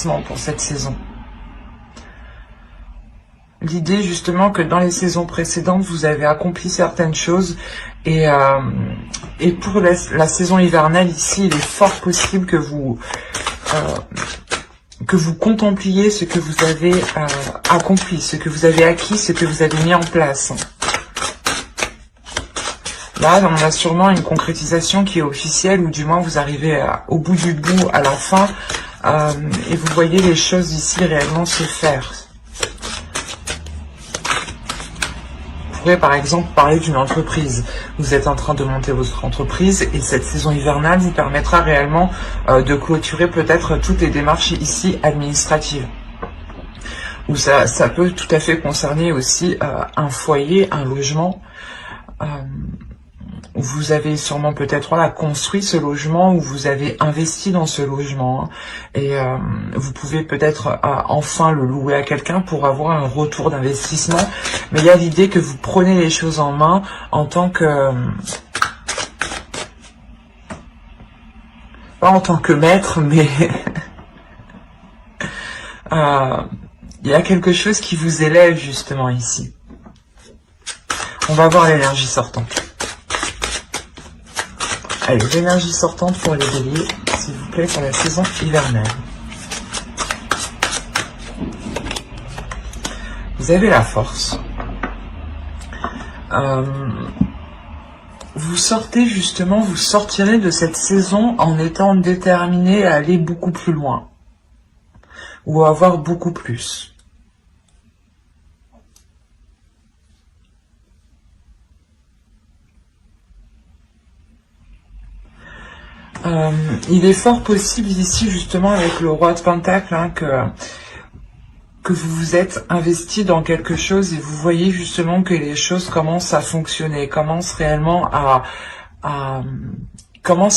accomplissement pour cette saison. L'idée justement que dans les saisons précédentes, vous avez accompli certaines choses et pour la saison hivernale ici, il est fort possible que vous contempliez ce que vous avez accompli, ce que vous avez acquis, ce que vous avez mis en place. Là, on a sûrement une concrétisation qui est officielle, ou du moins vous arrivez au bout du bout, à la fin, et vous voyez les choses ici réellement se faire. Vous pourrez par exemple parler d'une entreprise. Vous êtes en train de monter votre entreprise et cette saison hivernale vous permettra réellement de clôturer peut-être toutes les démarches ici administratives. Ou ça peut tout à fait concerner aussi un foyer, un logement. Vous avez sûrement peut-être construit ce logement ou vous avez investi dans ce logement, hein, et vous pouvez peut-être enfin le louer à quelqu'un pour avoir un retour d'investissement. Mais il y a l'idée que vous prenez les choses en main en tant que... pas en tant que maître, mais... il y a quelque chose qui vous élève justement ici. On va voir l'énergie sortante. Allez, l'énergie sortante pour les béliers, s'il vous plaît, pour la saison hivernale. Vous avez la force. Vous sortez justement, vous sortirez de cette saison en étant déterminé à aller beaucoup plus loin. Ou à avoir beaucoup plus. Il est fort possible ici, justement, avec le roi de Pentacle, hein, que vous vous êtes investi dans quelque chose et vous voyez justement que les choses commencent à fonctionner, commencent réellement comment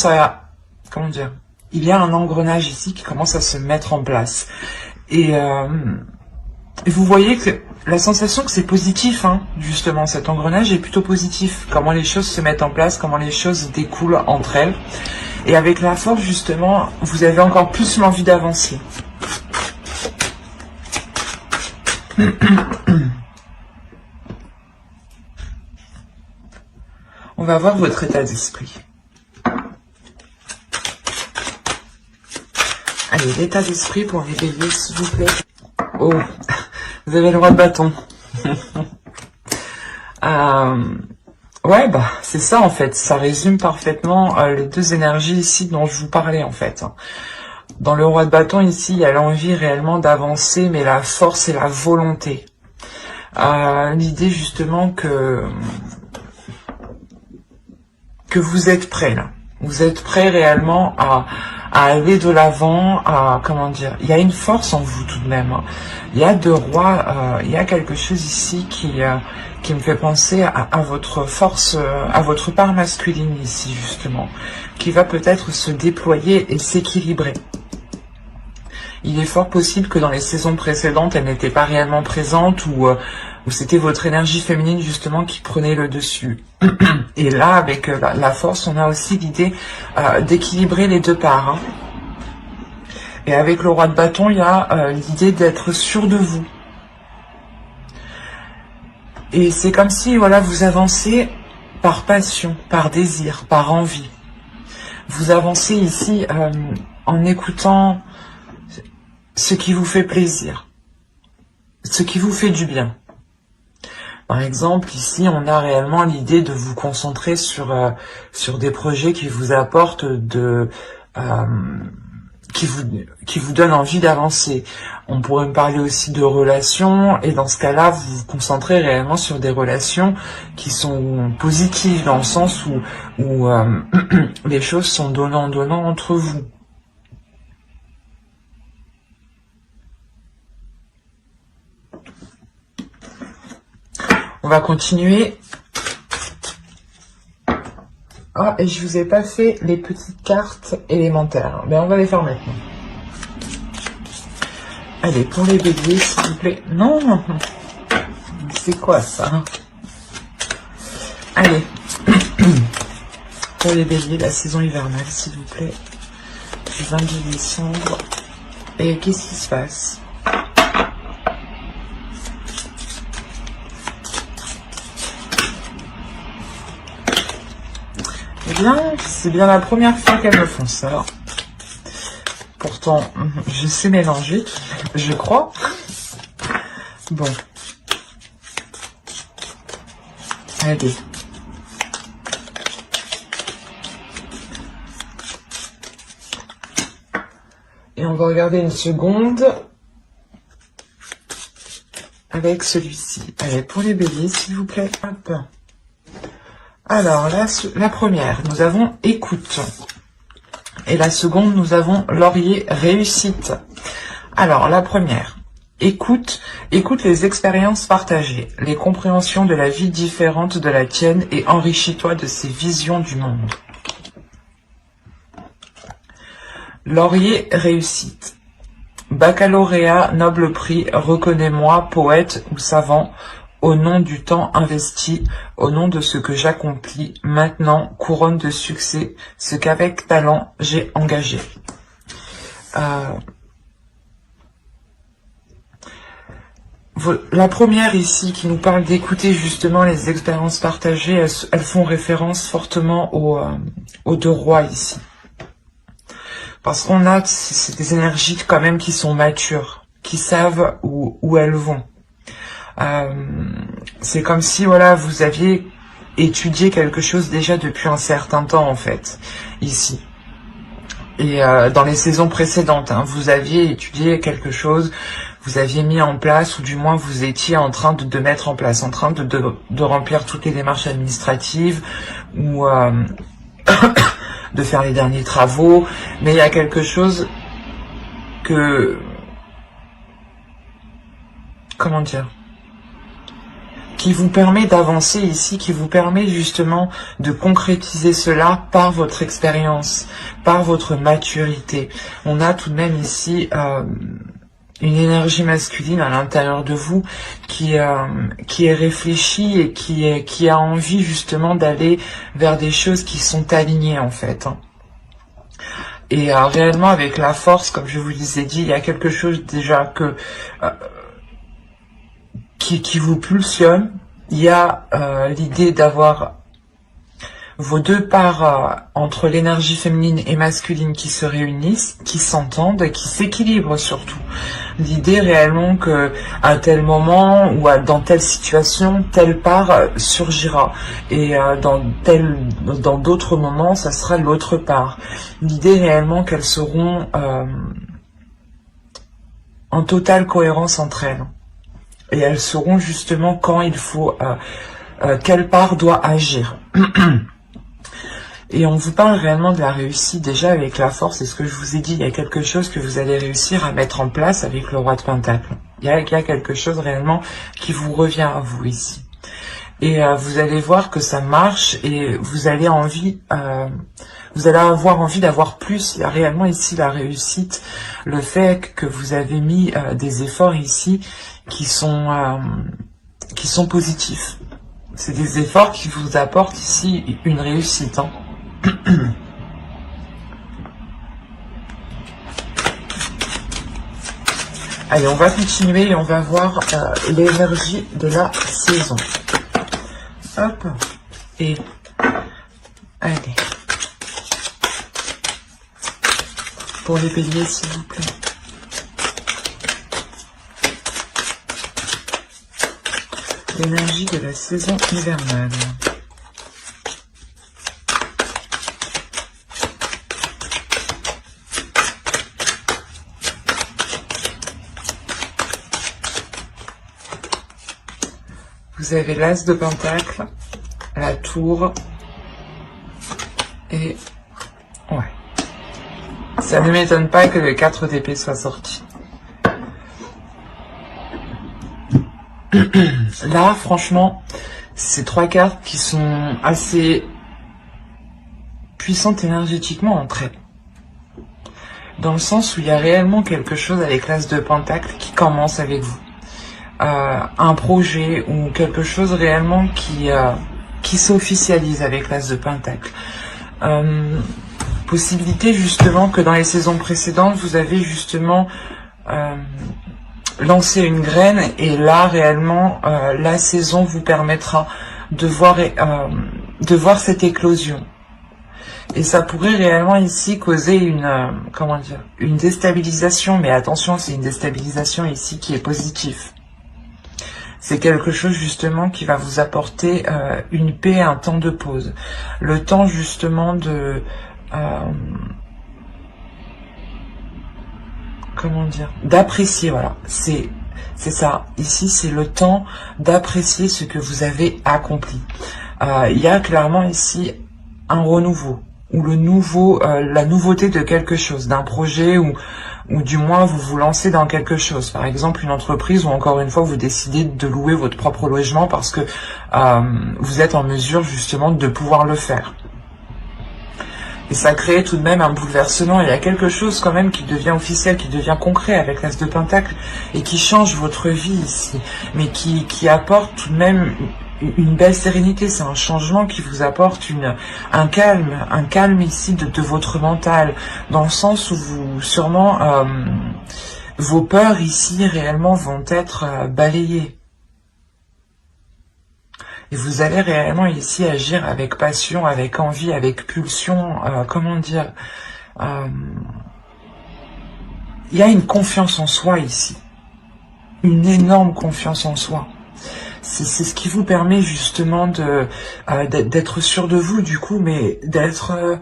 dire, il y a un engrenage ici qui commence à se mettre en place. Et vous voyez que la sensation que c'est positif, hein, justement, cet engrenage est plutôt positif. Comment les choses se mettent en place, comment les choses découlent entre elles. Et avec la force, justement, vous avez encore plus l'envie d'avancer. On va voir votre état d'esprit. Allez, l'état d'esprit pour les béliers, s'il vous plaît. Oh, vous avez le roi de bâton. Ouais, bah, c'est ça, en fait. Ça résume parfaitement les deux énergies ici dont je vous parlais, en fait. Dans le roi de bâton, ici, il y a l'envie réellement d'avancer, mais la force et la volonté. L'idée, justement, que vous êtes prêt, là. Vous êtes prêt réellement à aller de l'avant, comment dire, il y a une force en vous tout de même. Il y a deux rois, il y a quelque chose ici qui me fait penser à votre force, à votre part masculine ici, justement, qui va peut-être se déployer et s'équilibrer. Il est fort possible que dans les saisons précédentes, elle n'était pas réellement présente ou c'était votre énergie féminine justement qui prenait le dessus. Et là, avec la force, on a aussi l'idée d'équilibrer les deux parts. Hein. Et avec le roi de bâton, il y a l'idée d'être sûr de vous. Et c'est comme si, voilà, vous avancez par passion, par désir, par envie. Vous avancez ici en écoutant ce qui vous fait plaisir, ce qui vous fait du bien. Par exemple, ici, on a réellement l'idée de vous concentrer sur des projets qui vous apportent qui vous donnent envie d'avancer. On pourrait me parler aussi de relations, et dans ce cas-là, vous vous concentrez réellement sur des relations qui sont positives, dans le sens où les choses sont donnant-donnant entre vous. On va continuer. Ah, et je vous ai pas fait les petites cartes élémentaires. Mais on va les faire maintenant. Allez, pour les béliers, s'il vous plaît. Non, c'est quoi ça? Allez. Pour les béliers, la saison hivernale, s'il vous plaît. Du 22 décembre Et qu'est-ce qui se passe? Eh bien, c'est bien la première fois qu'elles me font ça. Pourtant, je sais mélanger, je crois. Bon. Allez. Et on va regarder une seconde avec celui-ci. Allez, pour les béliers, s'il vous plaît. Hop. Alors, là, la première, nous avons écoute. Et la seconde, nous avons laurier, réussite. Alors, la première, écoute les expériences partagées, les compréhensions de la vie différente de la tienne et enrichis-toi de ces visions du monde. Laurier, réussite. Baccalauréat, noble prix, reconnais-moi, poète ou savant, au nom du temps investi, au nom de ce que j'accomplis, maintenant, couronne de succès, ce qu'avec talent j'ai engagé. La première ici qui nous parle d'écouter justement les expériences partagées, elles font référence fortement aux deux rois ici. Parce qu'on a c'est des énergies quand même qui sont matures, qui savent où elles vont. C'est comme si voilà vous aviez étudié quelque chose déjà depuis un certain temps en fait, ici. Et dans les saisons précédentes, hein, vous aviez étudié quelque chose, vous aviez mis en place, ou du moins vous étiez en train de mettre en place, en train de remplir toutes les démarches administratives, ou de faire les derniers travaux, mais il y a quelque chose que... Comment dire ? Qui vous permet d'avancer ici, qui vous permet justement de concrétiser cela par votre expérience, par votre maturité. On a tout de même ici une énergie masculine à l'intérieur de vous qui est réfléchie et qui a envie justement d'aller vers des choses qui sont alignées en fait. Et réellement avec la force, comme je vous l'ai dit, il y a quelque chose déjà qui vous pulsionne. Il y a l'idée d'avoir vos deux parts entre l'énergie féminine et masculine qui se réunissent, qui s'entendent, qui s'équilibrent surtout. L'idée réellement que à tel moment ou dans telle situation, telle part surgira et dans d'autres moments, ça sera l'autre part. L'idée réellement qu'elles seront en totale cohérence entre elles. Et elles sauront justement quand il faut, quelle part doit agir. Et on vous parle réellement de la réussite déjà avec la force. Et ce que je vous ai dit, il y a quelque chose que vous allez réussir à mettre en place avec le roi de Pentacle. Il y a quelque chose réellement qui vous revient à vous ici. Et vous allez voir que ça marche et vous allez avoir envie d'avoir plus. Il y a réellement ici la réussite, le fait que vous avez mis des efforts ici qui sont positifs. C'est des efforts qui vous apportent ici une réussite. Hein. Allez, on va continuer et on va voir l'énergie de la saison. Hop. Et allez. Pour les béliers, s'il vous plaît. L'énergie de la saison hivernale. Vous avez l'as de pentacle, la tour et... Ouais. Ça ne m'étonne pas que le 4 d'épée soit sorti. Là, franchement, c'est trois cartes qui sont assez puissantes énergétiquement entre elles. Dans le sens où il y a réellement quelque chose avec l'as de pentacle qui commence avec vous. Un projet ou quelque chose réellement qui s'officialise avec l'as de pentacle. Possibilité justement que dans les saisons précédentes, vous avez justement lancé une graine et là réellement la saison vous permettra de voir cette éclosion. Et ça pourrait réellement ici causer une, comment dire, une déstabilisation. Mais attention, c'est une déstabilisation ici qui est positive. C'est quelque chose justement qui va vous apporter une paix, un temps de pause. Le temps justement de... comment dire, d'apprécier, voilà. C'est ça. Ici, c'est le temps d'apprécier ce que vous avez accompli. Il y a clairement ici un renouveau. Ou la nouveauté de quelque chose, d'un projet, ou du moins vous vous lancez dans quelque chose. Par exemple, une entreprise, ou encore une fois, vous décidez de louer votre propre logement parce que vous êtes en mesure justement de pouvoir le faire. Et ça crée tout de même un bouleversement. Il y a quelque chose quand même qui devient officiel, qui devient concret avec l'As de Pentacle, et qui change votre vie ici, mais qui apporte tout de même une belle sérénité. C'est un changement qui vous apporte un calme ici de votre mental, dans le sens où vous sûrement vos peurs ici réellement vont être balayées. Et vous allez réellement ici agir avec passion, avec envie, avec pulsion, comment dire, il y a une confiance en soi ici, une énorme confiance en soi. C'est ce qui vous permet justement d'être sûr de vous du coup, mais d'être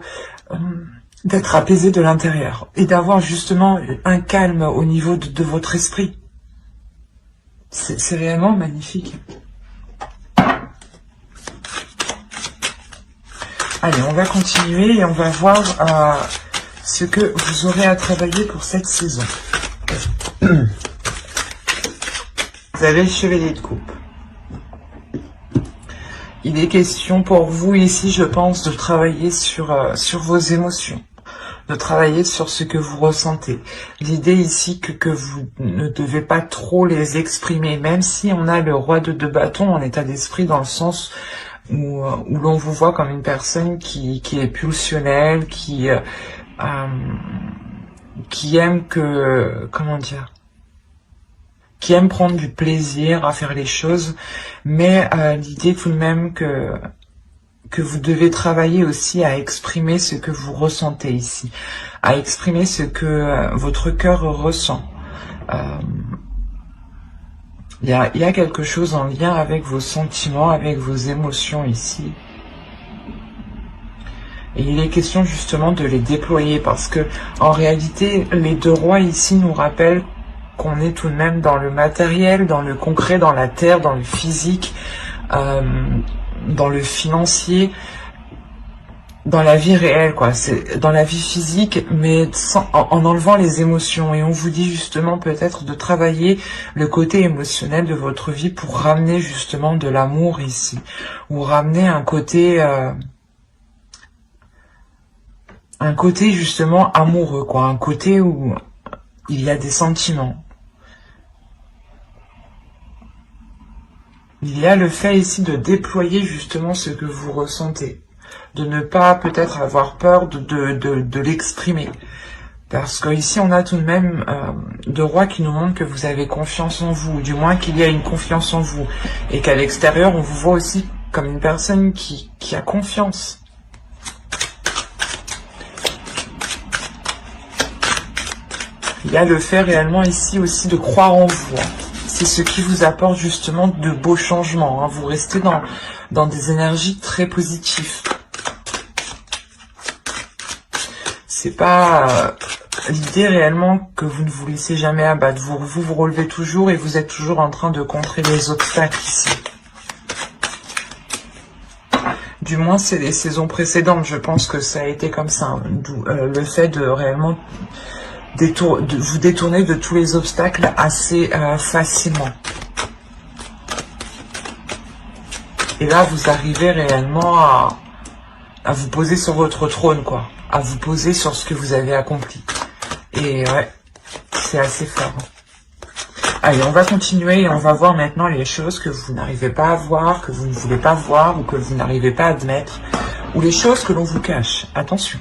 apaisé de l'intérieur et d'avoir justement un calme au niveau de votre esprit. C'est réellement magnifique. Allez, on va continuer et on va voir ce que vous aurez à travailler pour cette saison. Vous avez le chevalier de coupe. Il est question pour vous ici, je pense, de travailler sur vos émotions, de travailler sur ce que vous ressentez. L'idée ici que vous ne devez pas trop les exprimer, même si on a le roi de bâton en état d'esprit, dans le sens où l'on vous voit comme une personne qui est pulsionnelle, qui aime comment dire, qui aime prendre du plaisir à faire les choses, mais l'idée tout de même que vous devez travailler aussi à exprimer ce que vous ressentez ici, à exprimer ce que votre cœur ressent. Il y a quelque chose en lien avec vos sentiments, avec vos émotions ici. Et il est question justement de les déployer parce que en réalité, les deux rois ici nous rappellent qu'on est tout de même dans le matériel, dans le concret, dans la terre, dans le physique, dans le financier, dans la vie réelle, quoi. C'est dans la vie physique, mais en enlevant les émotions. Et on vous dit justement peut-être de travailler le côté émotionnel de votre vie pour ramener justement de l'amour ici, ou ramener un côté justement amoureux, quoi, un côté où il y a des sentiments. Il y a le fait ici de déployer justement ce que vous ressentez, de ne pas peut-être avoir peur de l'exprimer. Parce que ici on a tout de même deux rois qui nous montrent que vous avez confiance en vous, ou du moins qu'il y a une confiance en vous, et qu'à l'extérieur on vous voit aussi comme une personne qui a confiance. Il y a le fait réellement ici aussi de croire en vous. C'est ce qui vous apporte justement de beaux changements. Vous restez dans des énergies très positives. C'est pas l'idée réellement que vous ne vous laissez jamais abattre. Vous relevez toujours et vous êtes toujours en train de contrer les obstacles ici. Du moins, c'est les saisons précédentes. Je pense que ça a été comme ça. D'où le fait de réellement vous détourner de tous les obstacles assez facilement. Et là, vous arrivez réellement à vous poser sur votre trône, quoi. À vous poser sur ce que vous avez accompli. Et ouais, c'est assez fort. Allez, on va continuer et on va voir maintenant les choses que vous n'arrivez pas à voir, que vous ne voulez pas voir ou que vous n'arrivez pas à admettre. Ou les choses que l'on vous cache. Attention.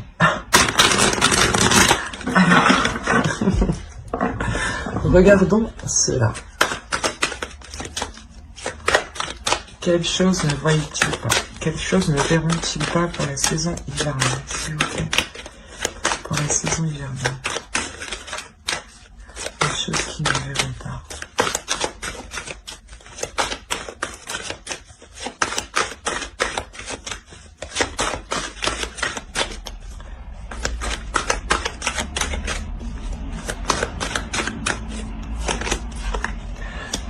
Regardons cela. Quelle chose ne voient-ils pas? Quelle chose ne verront-ils pas pour la saison hivernale, s'il vous plaît? Pour la saison hivernale. Des choses qu'ils ne verront pas.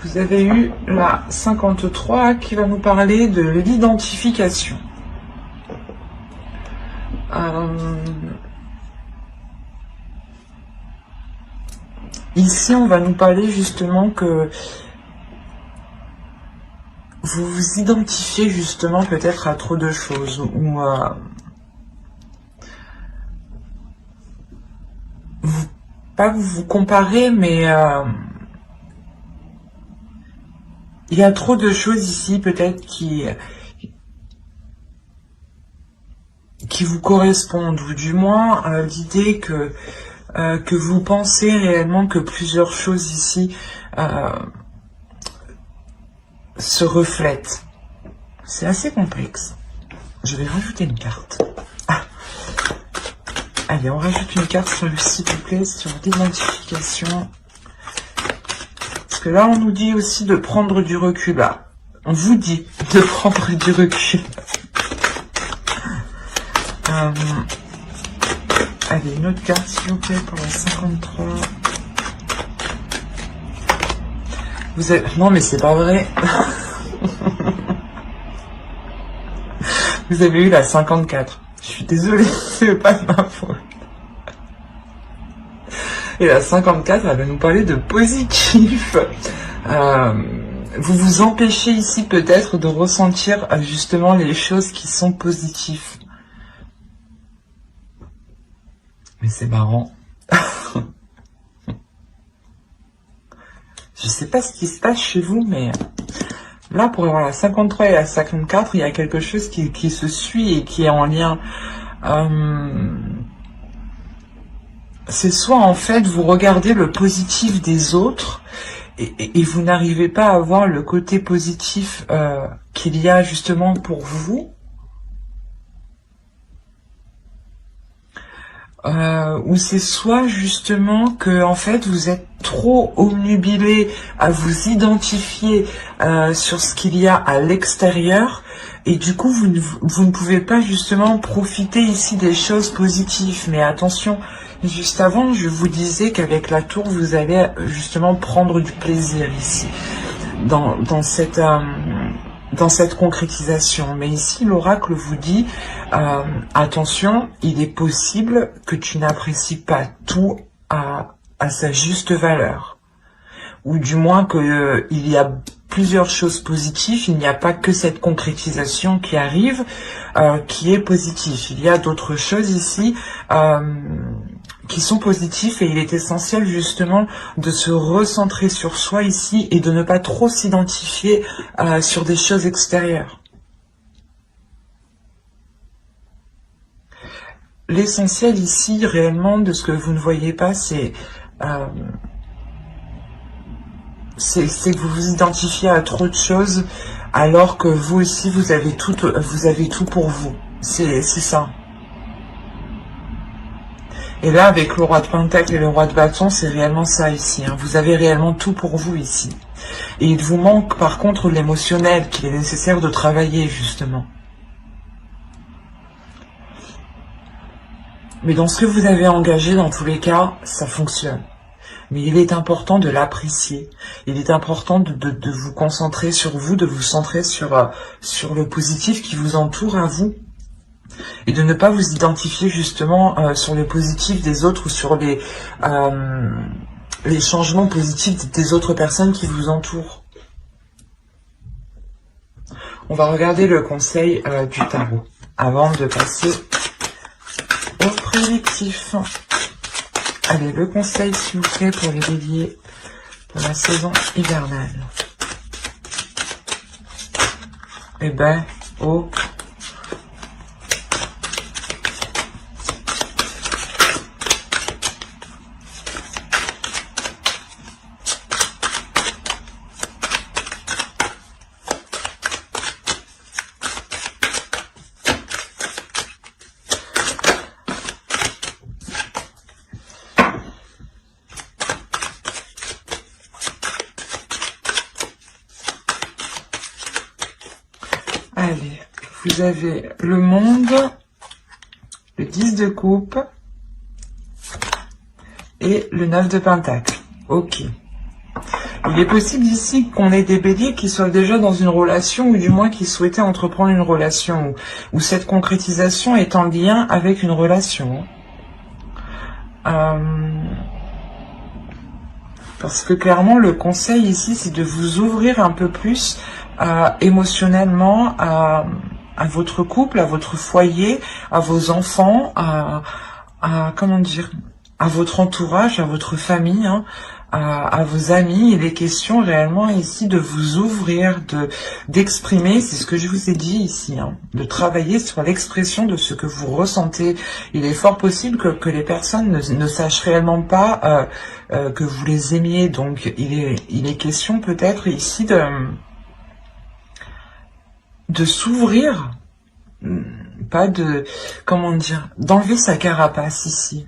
Vous avez eu la 53 qui va nous parler de l'identification. Ici, on va nous parler justement que vous vous identifiez justement peut-être à trop de choses, ou pas que vous vous comparez, mais il y a trop de choses ici peut-être qui vous correspondent, ou du moins l'idée que vous pensez réellement que plusieurs choses ici se reflètent. C'est assez complexe. Je vais rajouter une carte. Ah. Allez, on rajoute une carte sur le s'il vous plaît, sur l'identification. Parce que là, on nous dit aussi de prendre du recul. Là, on vous dit de prendre du recul. Allez, une autre carte, s'il vous plaît, pour la 53. Vous avez... Non, mais c'est pas vrai. Vous avez eu la 54. Je suis désolée, c'est pas de ma faute. Et la 54, elle va nous parler de positif. Vous vous empêchez ici peut-être de ressentir justement les choses qui sont positives. Mais c'est marrant. Je sais pas ce qui se passe chez vous, mais là, pour avoir la 53 et la 54, il y a quelque chose qui se suit et qui est en lien. C'est soit en fait, vous regardez le positif des autres et vous n'arrivez pas à voir le côté positif qu'il y a justement pour vous. Ou c'est soit justement que en fait vous êtes trop obnubilé à vous identifier sur ce qu'il y a à l'extérieur et du coup vous ne pouvez pas justement profiter ici des choses positives. Mais attention, juste avant je vous disais qu'avec la tour vous allez justement prendre du plaisir ici dans cette concrétisation. Mais ici, l'oracle vous dit, attention, il est possible que tu n'apprécies pas tout à sa juste valeur. Ou du moins qu'il y a plusieurs choses positives, il n'y a pas que cette concrétisation qui arrive, qui est positive. Il y a d'autres choses ici qui sont positifs et il est essentiel justement de se recentrer sur soi ici et de ne pas trop s'identifier sur des choses extérieures. L'essentiel ici réellement de ce que vous ne voyez pas, c'est que vous vous identifiez à trop de choses alors que vous aussi vous avez tout pour vous. C'est ça. Et là, avec le roi de Pentacle et le roi de Bâton, c'est réellement ça ici. Hein. Vous avez réellement tout pour vous ici. Et il vous manque par contre l'émotionnel qu'il est nécessaire de travailler justement. Mais dans ce que vous avez engagé, dans tous les cas, ça fonctionne. Mais il est important de l'apprécier. Il est important de vous concentrer sur vous, de vous centrer sur le positif qui vous entoure à vous. Et de ne pas vous identifier justement sur le positif des autres ou sur les changements positifs des autres personnes qui vous entourent. On va regarder le conseil du tarot avant de passer au prédictif. Allez, le conseil s'il vous plaît pour les béliers pour la saison hivernale. Eh ben, oh. Vous avez le monde, le 10 de coupe et le 9 de pentacle. Ok. Il est possible ici qu'on ait des béliers qui soient déjà dans une relation ou du moins qui souhaitaient entreprendre une relation ou cette concrétisation est en lien avec une relation. Parce que clairement le conseil ici c'est de vous ouvrir un peu plus émotionnellement à votre couple, à votre foyer, à vos enfants, comment dire, à votre entourage, à votre famille, hein, à vos amis. Il est question réellement ici de vous ouvrir, d'exprimer, c'est ce que je vous ai dit ici, hein, de travailler sur l'expression de ce que vous ressentez. Il est fort possible que les personnes ne sachent réellement pas que vous les aimiez. Donc il est question peut-être ici de s'ouvrir, pas de, comment dire, d'enlever sa carapace ici.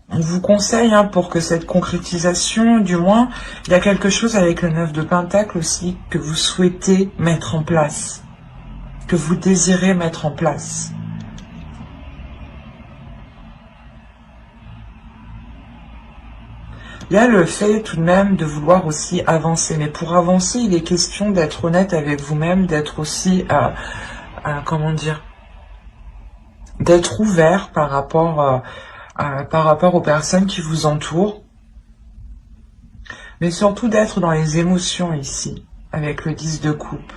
On vous conseille, hein, pour que cette concrétisation, du moins, il y a quelque chose avec le 9 de pentacle aussi que vous souhaitez mettre en place, que vous désirez mettre en place. Il y a le fait tout de même de vouloir aussi avancer, mais pour avancer, il est question d'être honnête avec vous-même, d'être aussi, comment dire, d'être ouvert par rapport aux personnes qui vous entourent, mais surtout d'être dans les émotions ici, avec le 10 de coupe,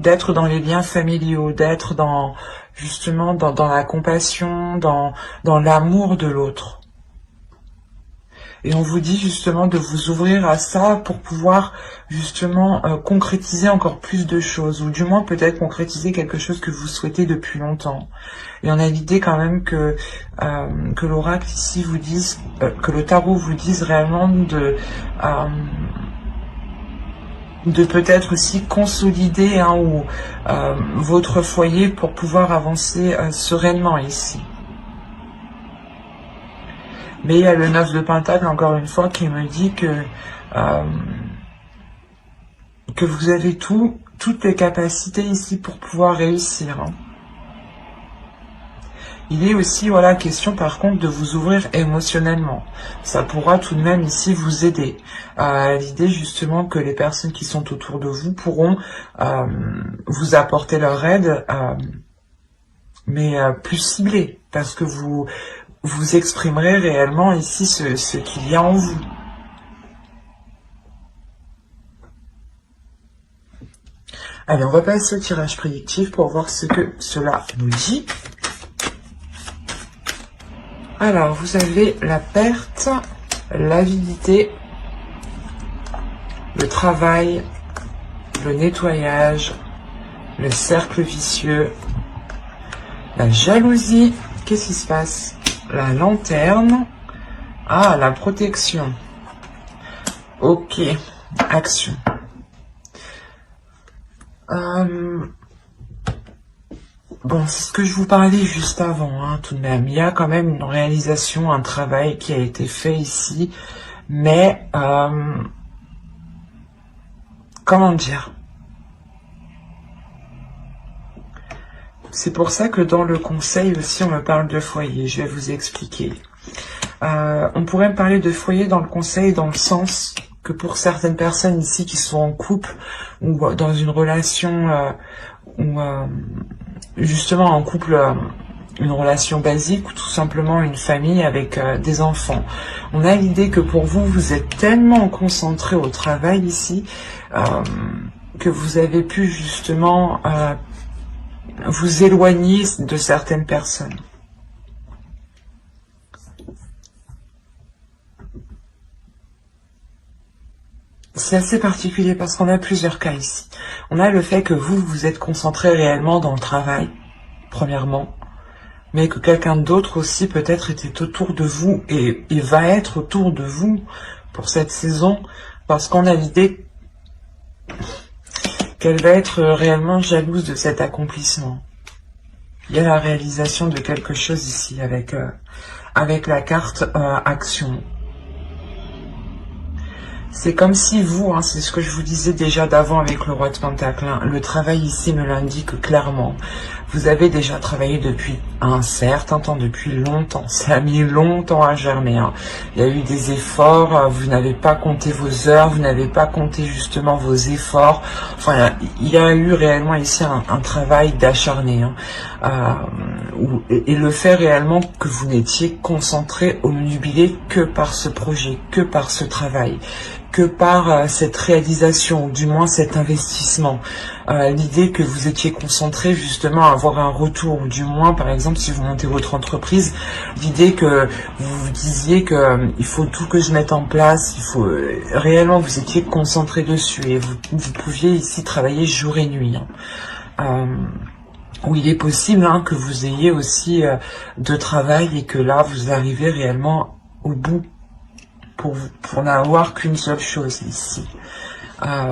d'être dans les liens familiaux, d'être dans, justement, dans la compassion, dans l'amour de l'autre. Et on vous dit justement de vous ouvrir à ça pour pouvoir justement concrétiser encore plus de choses, ou du moins peut-être concrétiser quelque chose que vous souhaitez depuis longtemps. Et on a l'idée quand même que l'oracle ici vous dise, que le tarot vous dise réellement de peut-être aussi consolider, hein, votre foyer pour pouvoir avancer sereinement ici. Mais il y a le 9 de pentacle, encore une fois, qui me dit que vous avez toutes les capacités ici pour pouvoir réussir. Hein. Il est aussi, voilà, question par contre de vous ouvrir émotionnellement. Ça pourra tout de même ici vous aider. L'idée justement que les personnes qui sont autour de vous pourront vous apporter leur aide, mais plus ciblée, parce que vous exprimerez réellement ici ce qu'il y a en vous. Allez, on va passer au tirage prédictif pour voir ce que cela nous dit. Alors, vous avez la perte, l'avidité, le travail, le nettoyage, le cercle vicieux, la jalousie. Qu'est-ce qui se passe? La lanterne. Ah, la protection. Ok, action. Bon, c'est ce que je vous parlais juste avant, hein, tout de même. Il y a quand même une réalisation, un travail qui a été fait ici, mais comment dire? C'est pour ça que dans le conseil aussi, on me parle de foyer. Je vais vous expliquer. On pourrait me parler de foyer dans le conseil dans le sens que pour certaines personnes ici qui sont en couple ou dans une relation ou justement en couple, une relation basique ou tout simplement une famille avec des enfants. On a l'idée que pour vous, vous êtes tellement concentré au travail ici que vous avez pu justement vous éloigner de certaines personnes. C'est assez particulier parce qu'on a plusieurs cas ici. On a le fait que vous, vous êtes concentré réellement dans le travail, premièrement, mais que quelqu'un d'autre aussi peut-être était autour de vous et va être autour de vous pour cette saison, parce qu'on a l'idée qu'elle va être réellement jalouse de cet accomplissement. Il y a la réalisation de quelque chose ici avec la carte action. C'est comme si vous, hein, c'est ce que je vous disais déjà d'avant avec le roi de Pentacle, hein, le travail ici me l'indique clairement. Vous avez déjà travaillé depuis un certain temps, depuis longtemps. Ça a mis longtemps à germer. Hein. Il y a eu des efforts, vous n'avez pas compté vos heures, vous n'avez pas compté justement vos efforts. Enfin, il y a eu réellement ici un travail d'acharné. Hein. Et le fait réellement que vous n'étiez concentré, obnubilé que par ce projet, que par ce travail, que par cette réalisation, ou du moins cet investissement. L'idée que vous étiez concentré justement à avoir un retour, ou du moins par exemple si vous montez votre entreprise, l'idée que vous vous disiez que il faut tout que je mette en place, il faut réellement vous étiez concentré dessus et vous pouviez ici travailler jour et nuit. Hein. Où il est possible hein, que vous ayez aussi de travail et que là vous arrivez réellement au bout pour n'avoir qu'une seule chose ici.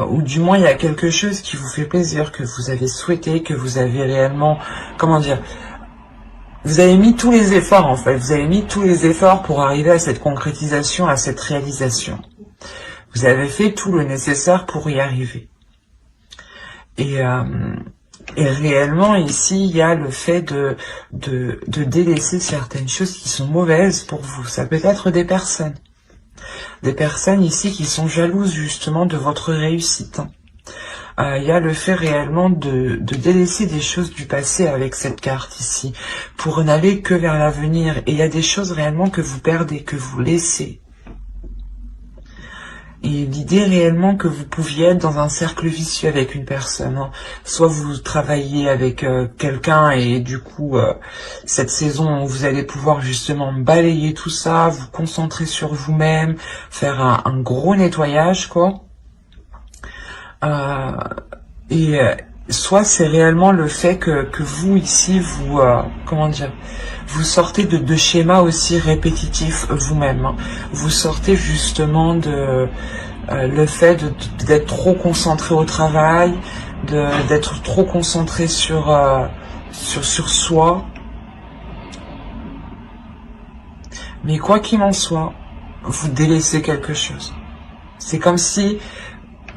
Ou du moins il y a quelque chose qui vous fait plaisir, que vous avez souhaité, que vous avez réellement, comment dire, vous avez mis tous les efforts en fait, vous avez mis tous les efforts pour arriver à cette concrétisation, à cette réalisation. Vous avez fait tout le nécessaire pour y arriver. Et réellement, ici, il y a le fait de délaisser certaines choses qui sont mauvaises pour vous. Ça peut être des personnes. Des personnes ici qui sont jalouses justement de votre réussite. Il y a le fait réellement de délaisser des choses du passé avec cette carte ici, pour n'aller que vers l'avenir. Et il y a des choses réellement que vous perdez, que vous laissez. Et l'idée réellement que vous pouviez être dans un cercle vicieux avec une personne. Hein. Soit vous travaillez avec quelqu'un et du coup, cette saison, vous allez pouvoir justement balayer tout ça, vous concentrer sur vous-même, faire un gros nettoyage, quoi. Soit c'est réellement le fait que vous, ici, vous, comment dire, vous sortez de schémas aussi répétitifs vous-même. Hein. Vous sortez justement de le fait d'être trop concentré au travail, d'être trop concentré sur soi. Mais quoi qu'il en soit, vous délaissez quelque chose. C'est comme si,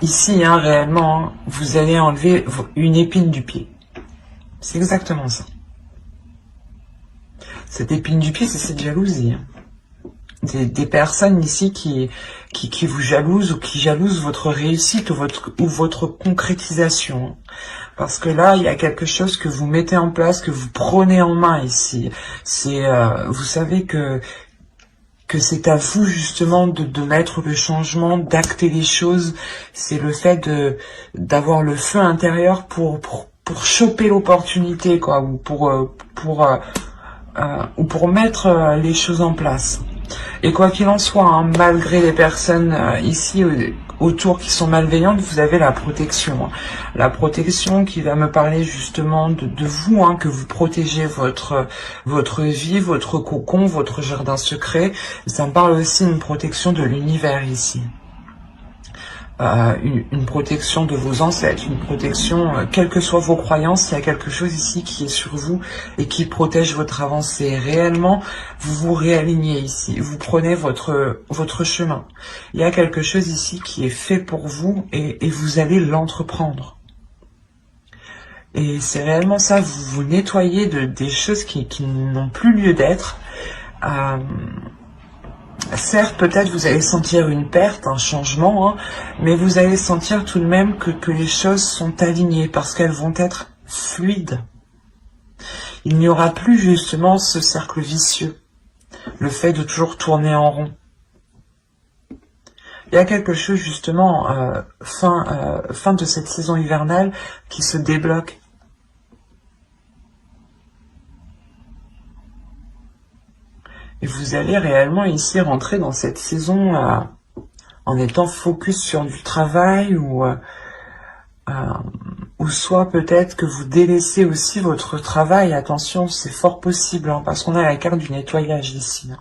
ici, hein, réellement, hein, vous allez enlever une épine du pied. C'est exactement ça. Cette épine du pied, c'est cette jalousie. Hein. Des personnes ici qui vous jalousent ou qui jalousent votre réussite ou votre concrétisation. Parce que là, il y a quelque chose que vous mettez en place, que vous prenez en main ici. C'est, vous savez que c'est à vous justement de mettre le changement, d'acter les choses. C'est le fait d'avoir le feu intérieur pour choper l'opportunité, quoi, ou pour mettre les choses en place. Et quoi qu'il en soit, hein, malgré les personnes ici autour qui sont malveillantes, vous avez la protection. Hein. La protection qui va me parler justement de vous, hein, que vous protégez votre vie, votre cocon, votre jardin secret. Ça me parle aussi d'une protection de l'univers ici. Une protection de vos ancêtres, une protection, quelles que soient vos croyances, il y a quelque chose ici qui est sur vous et qui protège votre avancée. Réellement, vous vous réalignez ici, vous prenez votre chemin. Il y a quelque chose ici qui est fait pour vous et vous allez l'entreprendre. Et c'est réellement ça, vous vous nettoyez des choses qui n'ont plus lieu d'être. Certes, peut-être vous allez sentir une perte, un changement, hein, mais vous allez sentir tout de même que les choses sont alignées parce qu'elles vont être fluides. Il n'y aura plus justement ce cercle vicieux, le fait de toujours tourner en rond. Il y a quelque chose justement, fin de cette saison hivernale, qui se débloque. Et vous allez réellement ici rentrer dans cette saison en étant focus sur du travail ou soit peut-être que vous délaissez aussi votre travail. Attention, c'est fort possible, hein, parce qu'on a la carte du nettoyage ici. Hein.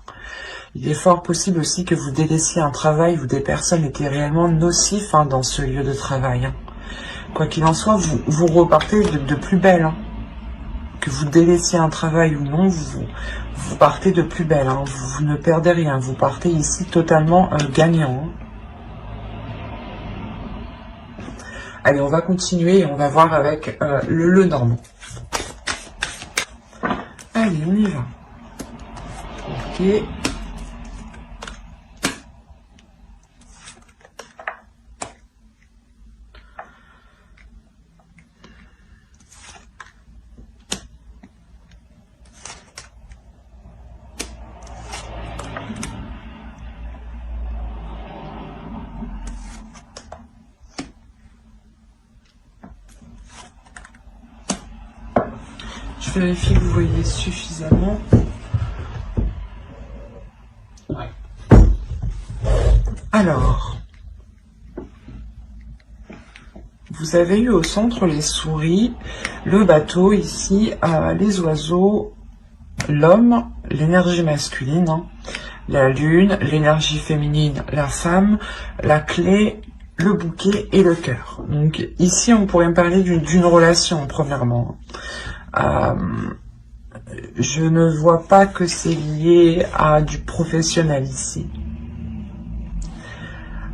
Il est fort possible aussi que vous délaissiez un travail où des personnes étaient réellement nocifs hein, dans ce lieu de travail. Hein. Quoi qu'il en soit, vous repartez de plus belle. Hein. Que vous délaissiez un travail ou non, vous partez de plus belle, hein. Vous ne perdez rien, vous partez ici totalement gagnant. Hein. Allez, on va continuer et on va voir avec le Normand. Allez, on y va. Ok. Je vérifie que vous voyez suffisamment. Ouais. Alors, vous avez eu au centre les souris, le bateau ici, les oiseaux, l'homme, l'énergie masculine, hein, la lune, l'énergie féminine, la femme, la clé, le bouquet et le cœur. Donc ici, on pourrait me parler d'une relation, premièrement. Je ne vois pas que c'est lié à du professionnel ici.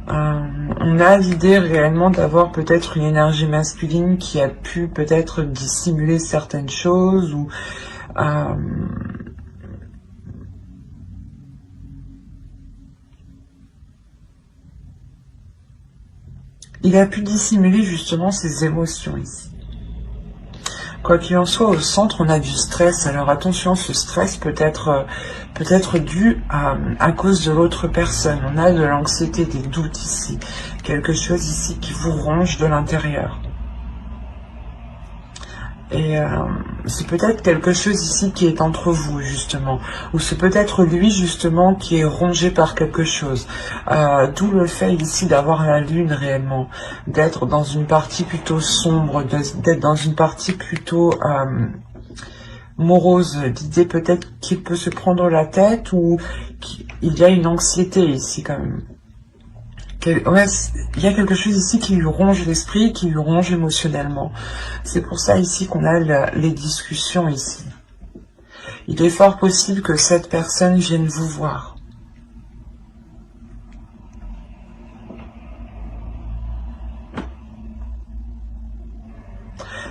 On a l'idée réellement d'avoir peut-être une énergie masculine qui a pu peut-être dissimuler certaines choses ou il a pu dissimuler justement ses émotions ici. Quoi qu'il en soit, au centre, on a du stress. Alors attention, ce stress peut être dû à cause de l'autre personne. On a de l'anxiété, des doutes ici. Quelque chose ici qui vous ronge de l'intérieur. Et c'est peut-être quelque chose ici qui est entre vous, justement. Ou c'est peut-être lui, justement, qui est rongé par quelque chose. D'où le fait ici d'avoir la lune réellement. D'être dans une partie plutôt sombre, d'être dans une partie plutôt morose. L'idée peut-être qu'il peut se prendre la tête ou qu'il y a une anxiété ici quand même. Ouais, il y a quelque chose ici qui lui ronge l'esprit, qui lui ronge émotionnellement. C'est pour ça ici qu'on a les discussions ici. Il est fort possible que cette personne vienne vous voir.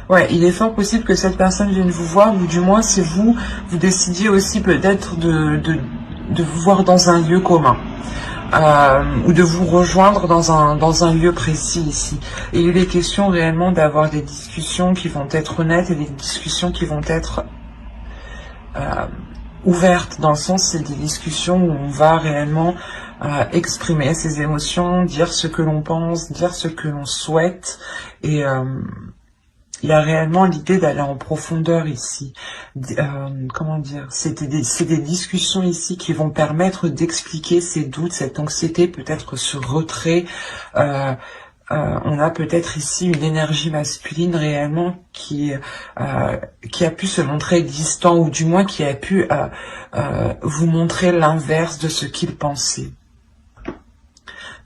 Ouais, il est fort possible que cette personne vienne vous voir, ou du moins si vous décidiez aussi peut-être de vous voir dans un lieu commun. Ou de vous rejoindre dans un lieu précis ici. Et il est question réellement d'avoir des discussions qui vont être honnêtes et des discussions qui vont être ouvertes, dans le sens c'est des discussions où on va réellement exprimer ses émotions, dire ce que l'on pense, dire ce que l'on souhaite, et il y a réellement l'idée d'aller en profondeur ici. Comment dire, c'est des discussions ici qui vont permettre d'expliquer ces doutes, cette anxiété, peut-être ce retrait. On a peut-être ici une énergie masculine réellement qui a pu se montrer distant, ou du moins qui a pu vous montrer l'inverse de ce qu'il pensait.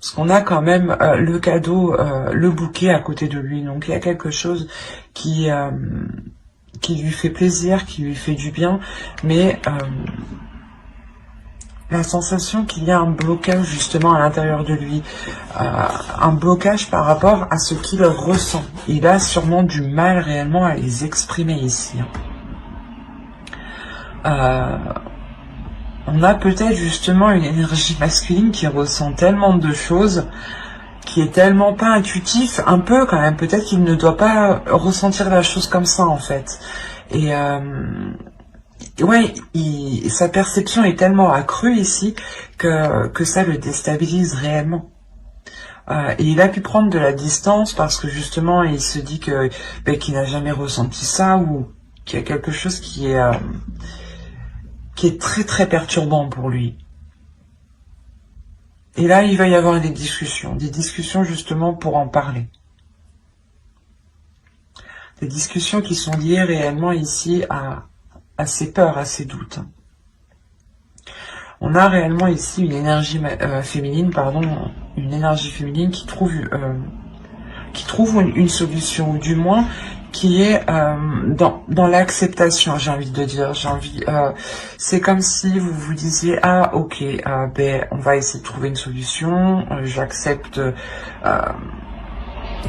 Parce qu'on a quand même le cadeau, le bouquet à côté de lui. Donc il y a quelque chose qui lui fait plaisir, qui lui fait du bien. Mais la sensation qu'il y a un blocage justement à l'intérieur de lui. Un blocage par rapport à ce qu'il ressent. Il a sûrement du mal réellement à les exprimer ici. On a peut-être justement une énergie masculine qui ressent tellement de choses, qui est tellement pas intuitif, un peu quand même, peut-être qu'il ne doit pas ressentir la chose comme ça en fait. Et ouais, sa perception est tellement accrue ici que ça le déstabilise réellement. Et il a pu prendre de la distance parce que justement il se dit que qu'il n'a jamais ressenti ça, ou qu'il y a quelque chose qui est très très perturbant pour lui. Et là, il va y avoir des discussions justement pour en parler. Des discussions qui sont liées réellement ici à ses peurs, à ses doutes. On a réellement ici une énergie féminine, une énergie féminine qui trouve une solution, ou du moins qui est dans l'acceptation, j'ai envie de dire. C'est comme si vous vous disiez, ah ok, on va essayer de trouver une solution, j'accepte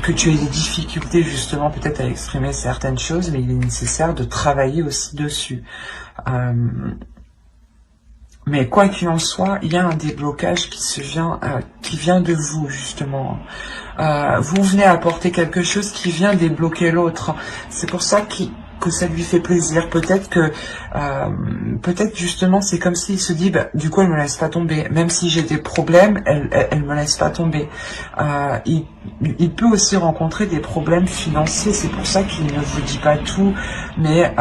que tu aies des difficultés justement peut-être à exprimer certaines choses, mais il est nécessaire de travailler aussi dessus. Mais quoi qu'il en soit, il y a un déblocage qui vient de vous justement. Vous venez apporter quelque chose qui vient débloquer l'autre. C'est pour ça que ça lui fait plaisir. Peut-être justement c'est comme s'il se dit bah, du coup elle me laisse pas tomber. Même si j'ai des problèmes, elle me laisse pas tomber. Il peut aussi rencontrer des problèmes financiers. C'est pour ça qu'il ne vous dit pas tout, mais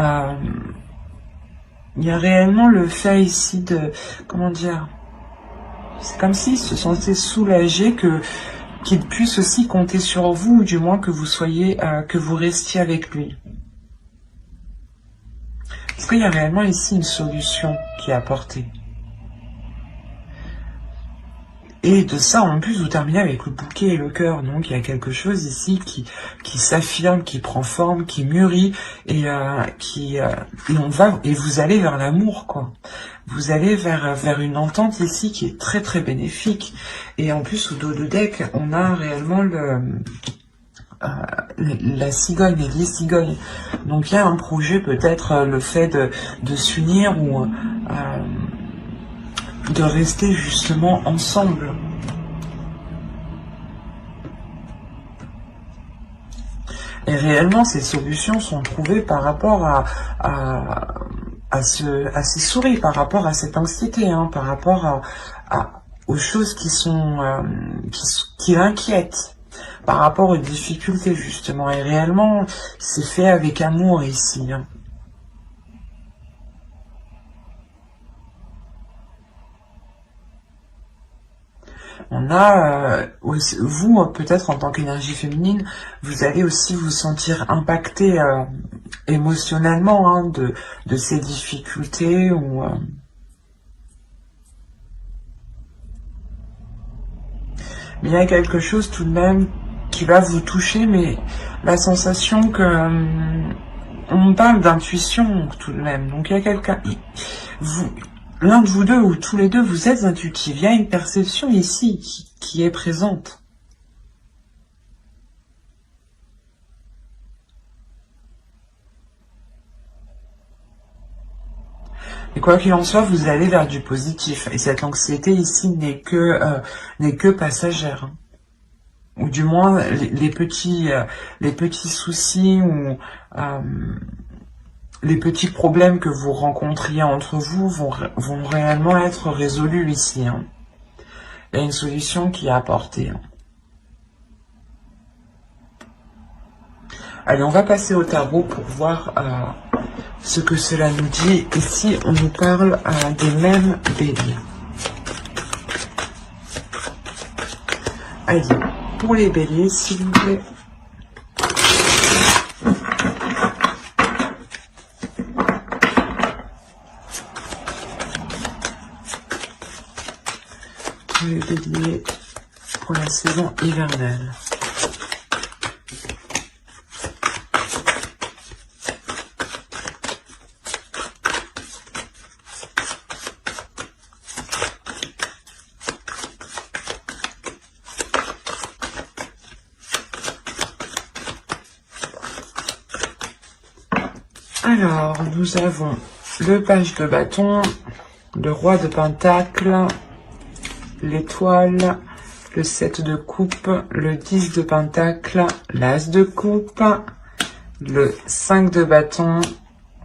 il y a réellement le fait ici de, comment dire, c'est comme s'il se sentait soulagé qu'il puisse aussi compter sur vous, ou du moins que vous soyez, que vous restiez avec lui. Parce qu'il y a réellement ici une solution qui est apportée. Et de ça, en plus, vous terminez avec le bouquet et le cœur. Donc, il y a quelque chose ici qui s'affirme, qui prend forme, qui mûrit, et vous allez vers l'amour, quoi. Vous allez vers une entente ici qui est très très bénéfique. Et en plus, au dos de deck, on a réellement la cigogne et les cigognes. Donc, il y a un projet, peut-être le fait de s'unir ou de rester justement ensemble. Et réellement, ces solutions sont trouvées par rapport à ces souris, par rapport à cette anxiété, hein, par rapport aux choses qui l'inquiètent, par rapport aux difficultés justement. Et réellement, c'est fait avec amour ici, hein. On a, vous, peut-être en tant qu'énergie féminine, vous allez aussi vous sentir impacté émotionnellement, hein, de ces difficultés. Mais il y a quelque chose tout de même qui va vous toucher, mais la sensation que on parle d'intuition tout de même. Donc il y a quelqu'un... L'un de vous deux ou tous les deux, vous êtes intuitifs. Il y a une perception ici qui est présente. Et quoi qu'il en soit, vous allez vers du positif. Et cette anxiété ici n'est que passagère. Ou du moins, les petits soucis ou... les petits problèmes que vous rencontriez entre vous vont réellement être résolus ici, hein. Il y a une solution qui est apportée, hein. Allez, on va passer au tarot pour voir ce que cela nous dit. Ici, on nous parle des mêmes béliers. Allez, pour les béliers, s'il vous plaît. Les béliers pour la saison hivernale. Alors, nous avons le page de bâton, le roi de pentacle, l'étoile, le 7 de coupe, le 10 de pentacle, l'as de coupe, le 5 de bâton,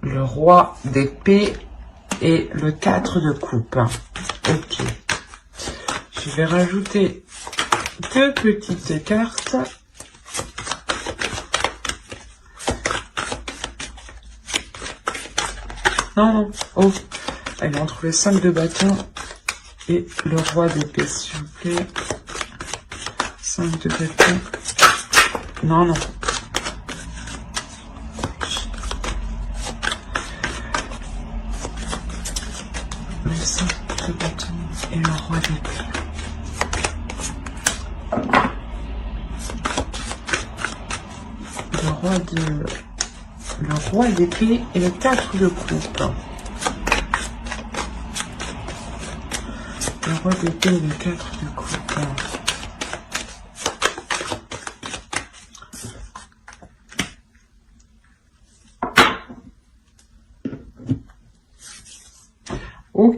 le roi d'épée et le 4 de coupe. Ok. Je vais rajouter deux petites cartes. Non. Oh. Allez, entre le 5 de bâton et le roi d'épée, s'il vous plaît. 5 de bâton. Non. Le 5 de bâton et le roi d'épée. Le roi d'épée et le 4 de coupe. Le roi d'épée et le 4 de coupe.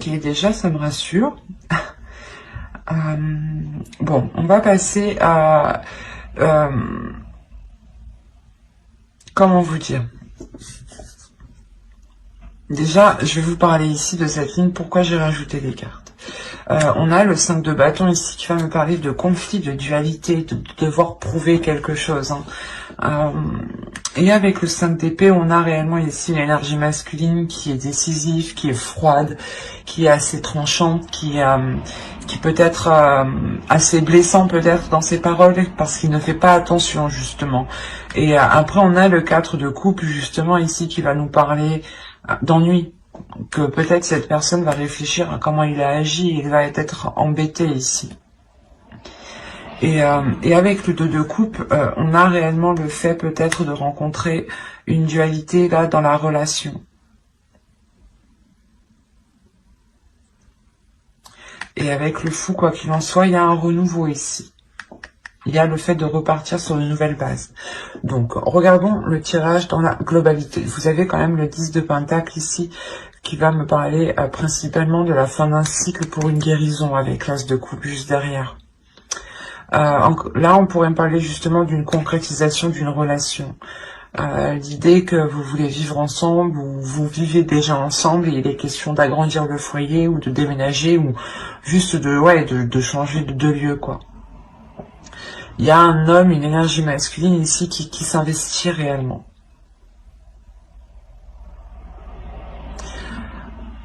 Ok, déjà, ça me rassure. Bon, on va passer à... comment vous dire? Déjà, je vais vous parler ici de cette ligne, pourquoi j'ai rajouté des cartes. On a le 5 de bâton ici qui va me parler de conflit, de dualité, de devoir prouver quelque chose. Et avec le 5 d'épée, on a réellement ici une énergie masculine qui est décisive, qui est froide, qui est assez tranchante, qui peut être assez blessant peut-être dans ses paroles parce qu'il ne fait pas attention justement. Et après, on a le 4 de coupe justement ici qui va nous parler d'ennui, que peut-être cette personne va réfléchir à comment il a agi et il va être embêté ici. Et avec le 2 de coupe, on a réellement le fait peut-être de rencontrer une dualité là dans la relation. Et avec le fou, quoi qu'il en soit, il y a un renouveau ici. Il y a le fait de repartir sur une nouvelle base. Donc, regardons le tirage dans la globalité. Vous avez quand même le 10 de pentacle ici, qui va me parler principalement de la fin d'un cycle pour une guérison, avec l'as de coupe juste derrière. Là, on pourrait me parler justement d'une concrétisation d'une relation. L'idée que vous voulez vivre ensemble, ou vous vivez déjà ensemble, et il est question d'agrandir le foyer, ou de déménager, ou juste de changer de lieu, quoi. Il y a un homme, une énergie masculine ici qui s'investit réellement.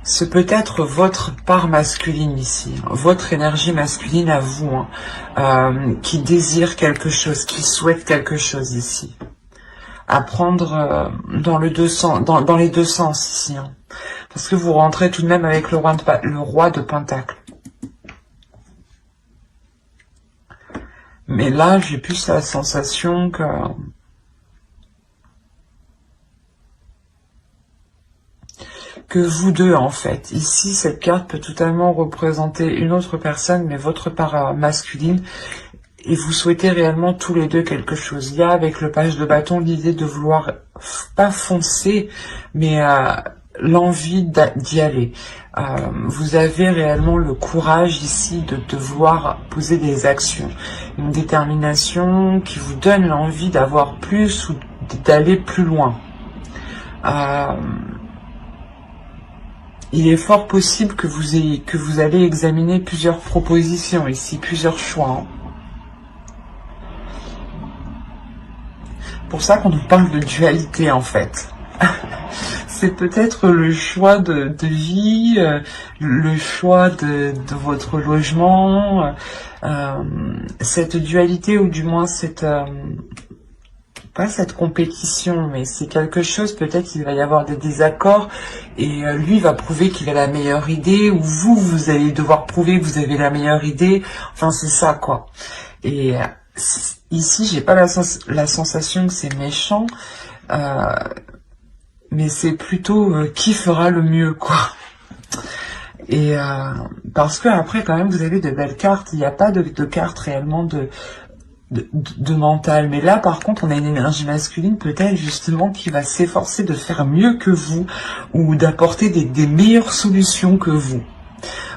Ce peut être votre part masculine ici, votre énergie masculine à vous, qui désire quelque chose, qui souhaite quelque chose ici. À prendre dans les deux sens ici. Parce que vous rentrez tout de même avec le roi de pentacle. Mais là, j'ai plus la sensation que vous deux, en fait. Ici, cette carte peut totalement représenter une autre personne, mais votre part masculine. Et vous souhaitez réellement tous les deux quelque chose. Il y a avec le page de bâton l'idée de vouloir, pas foncer, mais l'envie d'y aller. Vous avez réellement le courage ici de vouloir poser des actions. Une détermination qui vous donne l'envie d'avoir plus ou d'aller plus loin. Il est fort possible que vous allez examiner plusieurs propositions ici, plusieurs choix. Pour ça qu'on nous parle de dualité en fait. C'est peut-être le choix de vie, le choix de votre logement, cette dualité ou du moins pas cette compétition, mais c'est quelque chose, peut-être qu'il va y avoir des désaccords et lui va prouver qu'il a la meilleure idée ou vous allez devoir prouver que vous avez la meilleure idée, enfin c'est ça quoi. Et ici j'ai pas la sensation que c'est méchant, mais c'est plutôt qui fera le mieux quoi. Et parce que après quand même vous avez de belles cartes, il n'y a pas de cartes réellement de mental, mais là par contre on a une énergie masculine peut-être justement qui va s'efforcer de faire mieux que vous ou d'apporter des meilleures solutions que vous,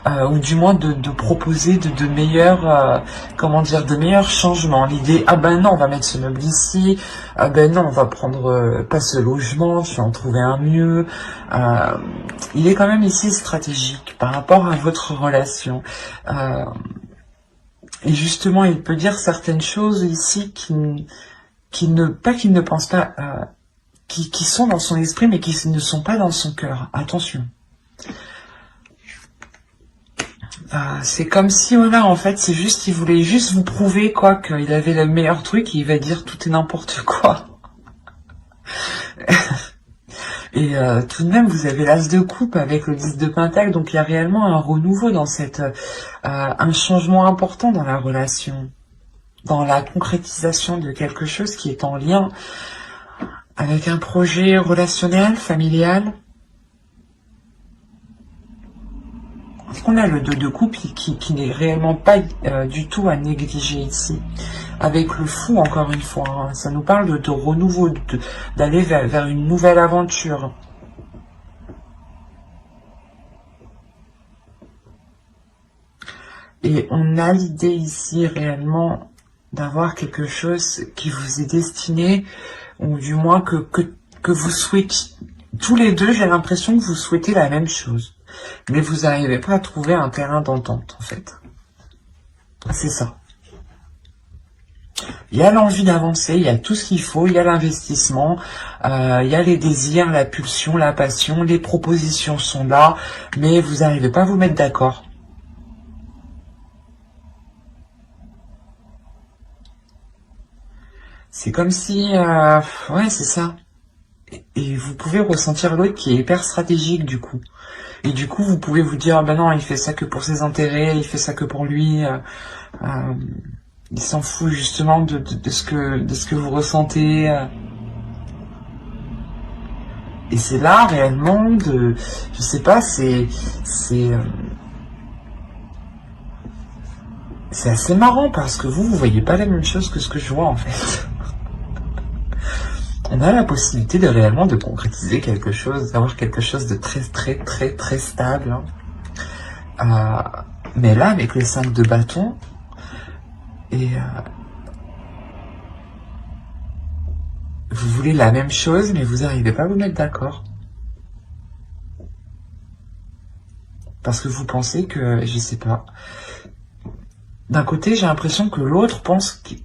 ou du moins de proposer de meilleurs de meilleurs changements. L'idée ben non on va mettre ce meuble ici, ben non on va prendre pas ce logement, je vais en trouver un mieux. Il est quand même ici stratégique par rapport à votre relation. Et justement, il peut dire certaines choses ici qui ne pense pas, qui sont dans son esprit, mais qui ne sont pas dans son cœur. Attention. C'est comme si, voilà, en fait, c'est juste, il voulait juste vous prouver, quoi, qu'il avait le meilleur truc, et il va dire tout et n'importe quoi. Et tout de même, vous avez l'as de coupe avec le 10 de pentacle, donc il y a réellement un renouveau dans un changement important dans la relation, dans la concrétisation de quelque chose qui est en lien avec un projet relationnel, familial. On a le 2 de coupe qui n'est réellement pas du tout à négliger ici. Avec le fou, encore une fois, ça nous parle de renouveau, d'aller vers une nouvelle aventure. Et on a l'idée ici réellement d'avoir quelque chose qui vous est destiné, ou du moins que vous souhaitez. Tous les deux, j'ai l'impression que vous souhaitez la même chose. Mais vous n'arrivez pas à trouver un terrain d'entente, en fait. C'est ça. Il y a l'envie d'avancer, il y a tout ce qu'il faut, il y a l'investissement, il y a les désirs, la pulsion, la passion, les propositions sont là, mais vous n'arrivez pas à vous mettre d'accord. C'est comme si... ouais, c'est ça. Et vous pouvez ressentir l'autre qui est hyper stratégique, du coup. Et du coup, vous pouvez vous dire, ben non, il fait ça que pour ses intérêts, il fait ça que pour lui. Il s'en fout justement de ce que vous ressentez. Et c'est là, réellement, je sais pas, c'est assez marrant parce que vous voyez pas la même chose que ce que je vois, en fait. On a la possibilité de réellement de concrétiser quelque chose, d'avoir quelque chose de très très très très stable. Mais là, avec les 5 de bâton, et vous voulez la même chose, mais vous n'arrivez pas à vous mettre d'accord. Parce que vous pensez que, je sais pas. D'un côté, j'ai l'impression que l'autre pense qu'il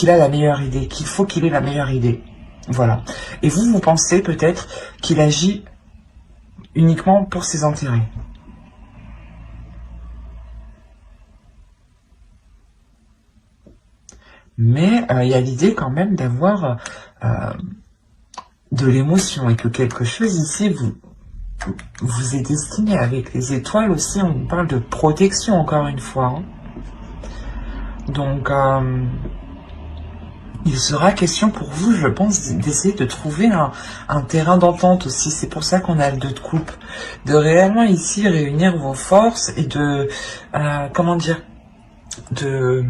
a la meilleure idée, qu'il faut qu'il ait la meilleure idée. Voilà. Et vous pensez peut-être qu'il agit uniquement pour ses intérêts. Mais il y a l'idée quand même d'avoir de l'émotion et que quelque chose ici vous est destiné. Avec les étoiles aussi, on parle de protection encore une fois. Hein. Donc, il sera question pour vous, je pense, d'essayer de trouver un terrain d'entente aussi. C'est pour ça qu'on a le 2 de coupe. De réellement ici réunir vos forces et de, comment dire, de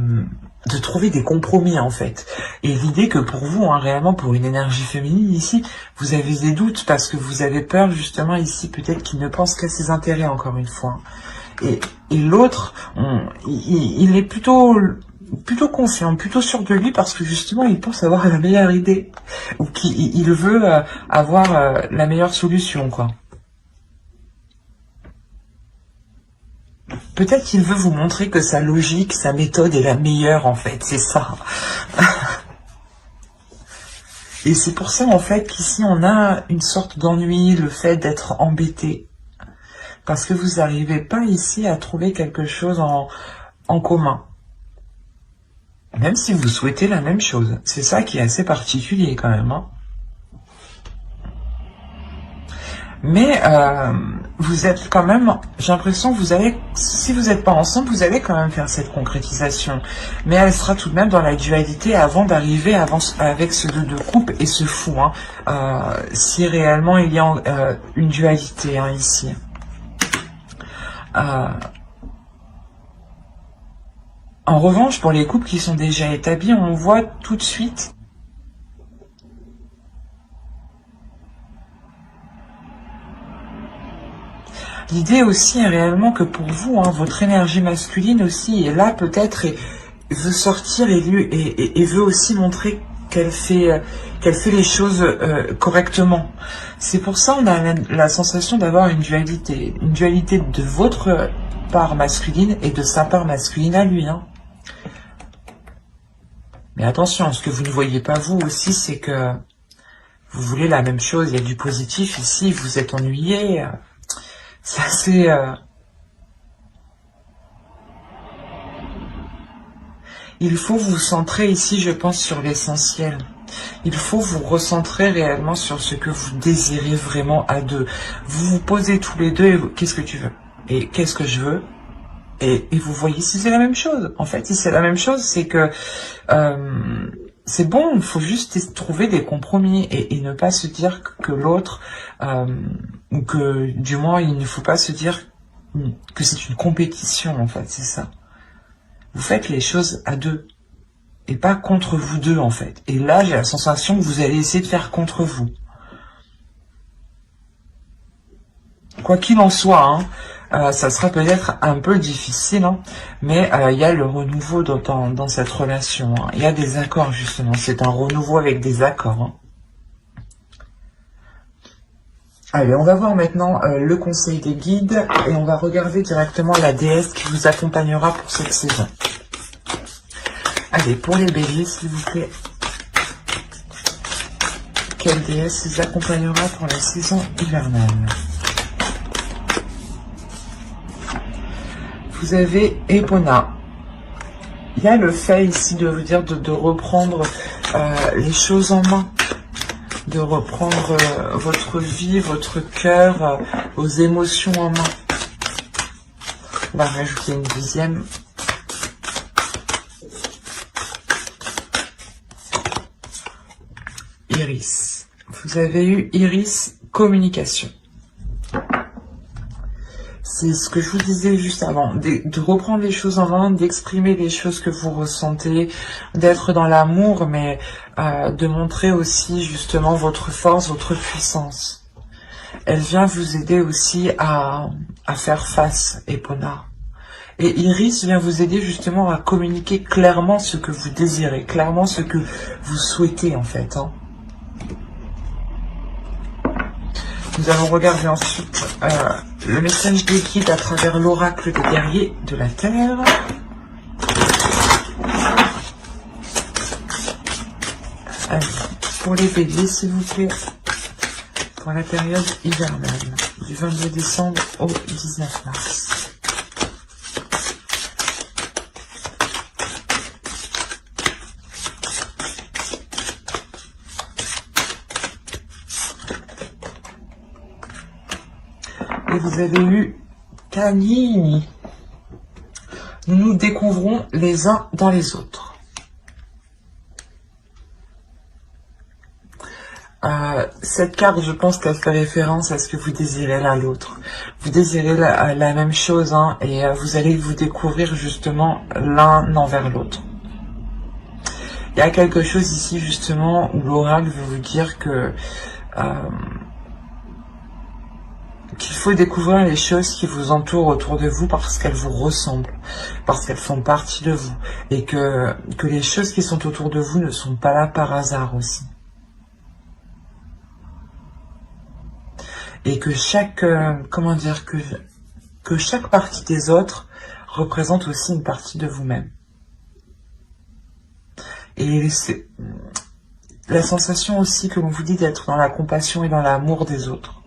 trouver des compromis en fait. Et l'idée que pour vous, hein, réellement pour une énergie féminine ici, vous avez des doutes parce que vous avez peur justement ici peut-être qu'il ne pense qu'à ses intérêts encore une fois. Et l'autre, il est plutôt confiant, plutôt sûr de lui parce que justement il pense avoir la meilleure idée ou qu'il veut avoir la meilleure solution quoi. Peut-être qu'il veut vous montrer que sa logique, sa méthode est la meilleure en fait, c'est ça. Et c'est pour ça en fait qu'ici on a une sorte d'ennui, le fait d'être embêté. Parce que vous n'arrivez pas ici à trouver quelque chose en commun. Même si vous souhaitez la même chose. C'est ça qui est assez particulier quand même. Hein. Mais vous êtes quand même, j'ai l'impression que vous allez, si vous n'êtes pas ensemble, vous allez quand même faire cette concrétisation. Mais elle sera tout de même dans la dualité avant d'arriver avec ce 2 de coupe et ce fou. Hein, si réellement il y a une dualité hein, ici. En revanche, pour les couples qui sont déjà établis, on voit tout de suite l'idée aussi est réellement que pour vous, hein, votre énergie masculine aussi est là peut-être et veut sortir et veut aussi montrer qu'elle fait les choses correctement. C'est pour ça on a la sensation d'avoir une dualité de votre part masculine et de sa part masculine à lui. Hein. Mais attention, ce que vous ne voyez pas vous aussi, c'est que vous voulez la même chose. Il y a du positif ici, vous êtes ennuyé. C'est assez... Il faut vous centrer ici, je pense, sur l'essentiel. Il faut vous recentrer réellement sur ce que vous désirez vraiment à deux. Vous vous posez tous les deux et qu'est-ce que tu veux? Et qu'est-ce que je veux? Et vous voyez si c'est la même chose. En fait, si c'est la même chose, c'est que c'est bon, il faut juste trouver des compromis et ne pas se dire que l'autre, ou que du moins il ne faut pas se dire que c'est une compétition en fait, c'est ça. Vous faites les choses à deux et pas contre vous deux en fait. Et là, j'ai la sensation que vous allez essayer de faire contre vous. Quoi qu'il en soit, hein, ça sera peut-être un peu difficile, hein, mais il y a le renouveau dans cette relation. Hein. Il y a des accords, justement. C'est un renouveau avec des accords. Hein. Allez, on va voir maintenant le conseil des guides et on va regarder directement la déesse qui vous accompagnera pour cette saison. Allez, pour les béliers, s'il vous plaît. Quelle déesse les accompagnera pour la saison hivernale? Vous avez Epona. Il y a le fait ici de vous dire de reprendre les choses en main. De reprendre votre vie, votre cœur, vos émotions en main. On va rajouter une deuxième. Iris. Vous avez eu Iris, communication. C'est ce que je vous disais juste avant, de reprendre les choses en main, d'exprimer les choses que vous ressentez, d'être dans l'amour, mais de montrer aussi justement votre force, votre puissance. Elle vient vous aider aussi à faire face, Epona. Et Iris vient vous aider justement à communiquer clairement ce que vous désirez, clairement ce que vous souhaitez en fait. Hein. Nous allons regarder ensuite le message des guides à travers l'oracle des guerriers de la Terre. Allez, pour les béliers, s'il vous plaît, pour la période hivernale, du 22 décembre au 19 mars. Et vous avez eu Canini. Nous nous découvrons les uns dans les autres. Cette carte, je pense qu'elle fait référence à ce que vous désirez l'un l'autre. Vous désirez la même chose, hein, et vous allez vous découvrir justement l'un envers l'autre. Il y a quelque chose ici justement où l'oracle veut vous dire que qu'il faut découvrir les choses qui vous entourent autour de vous parce qu'elles vous ressemblent, parce qu'elles font partie de vous, et que les choses qui sont autour de vous ne sont pas là par hasard aussi. Et que chaque, comment dire, que chaque partie des autres représente aussi une partie de vous-même. Et c'est la sensation aussi que l'on vous dit d'être dans la compassion et dans l'amour des autres.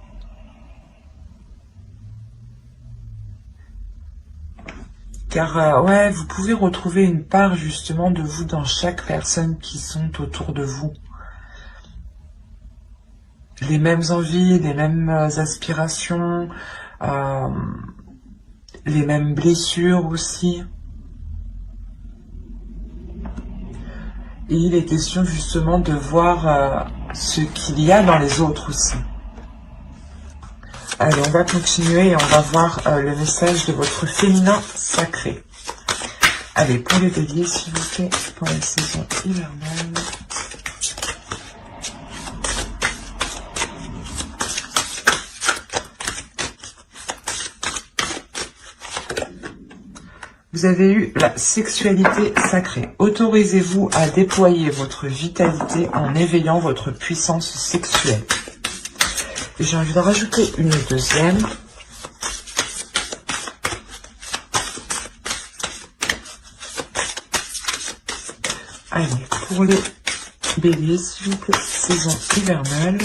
Car ouais, vous pouvez retrouver une part justement de vous dans chaque personne qui sont autour de vous. Les mêmes envies, les mêmes aspirations, les mêmes blessures aussi. Et il est question justement de voir ce qu'il y a dans les autres aussi. Allez, on va continuer et on va voir le message de votre féminin sacré. Allez, pour les béliers, s'il vous plaît, pour la saison hivernale. Vous avez eu la sexualité sacrée. Autorisez-vous à déployer votre vitalité en éveillant votre puissance sexuelle. J'ai envie de rajouter une deuxième. Allez, pour les béliers, s'il vous plaît, saison hivernale.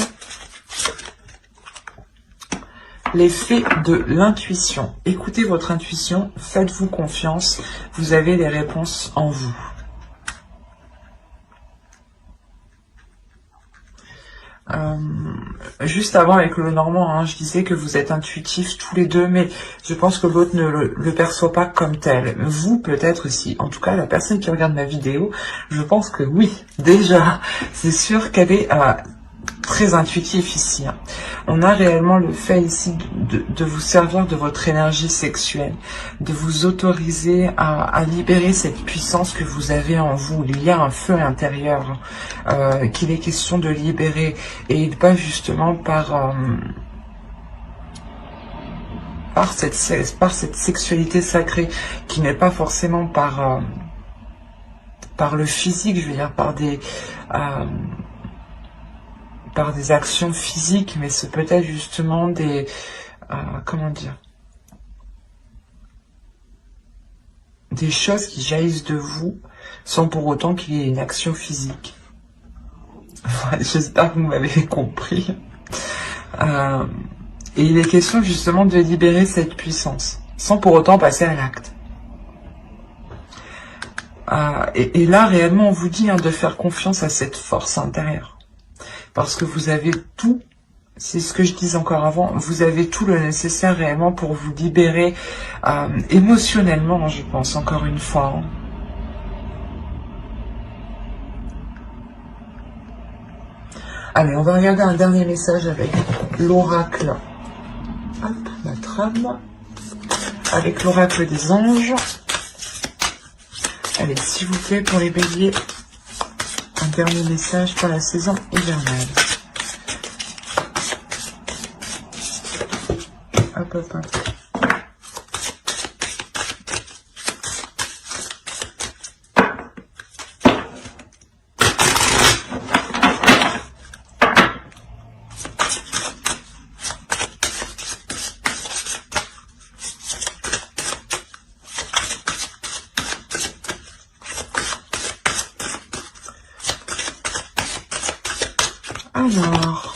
L'effet de l'intuition. Écoutez votre intuition, faites-vous confiance, vous avez les réponses en vous. Juste avant avec le Normand, hein, je disais que vous êtes intuitifs tous les deux, mais je pense que l'autre ne le perçoit pas comme tel. Vous, peut-être aussi. En tout cas, la personne qui regarde ma vidéo, je pense que oui, déjà, c'est sûr qu'elle est très intuitif ici. Hein. On a réellement le fait ici de vous servir de votre énergie sexuelle, de vous autoriser à libérer cette puissance que vous avez en vous. Il y a un feu intérieur qu'il est question de libérer, et pas justement par par cette sexualité sacrée, qui n'est pas forcément par le physique, je veux dire, par des actions physiques, mais c'est peut-être justement des, comment dire, des choses qui jaillissent de vous, sans pour autant qu'il y ait une action physique. J'espère que vous m'avez compris. Et il est question justement de libérer cette puissance, sans pour autant passer à l'acte. Et là, réellement, on vous dit de faire confiance à cette force intérieure. Parce que vous avez tout, c'est ce que je disais encore avant, vous avez tout le nécessaire réellement pour vous libérer émotionnellement, je pense, encore une fois. Allez, on va regarder un dernier message avec l'oracle. Hop, la trame. Avec l'oracle des anges. Allez, s'il vous plaît, pour les béliers, un dernier message pour la saison hivernale. Hop, hop, hop. Alors,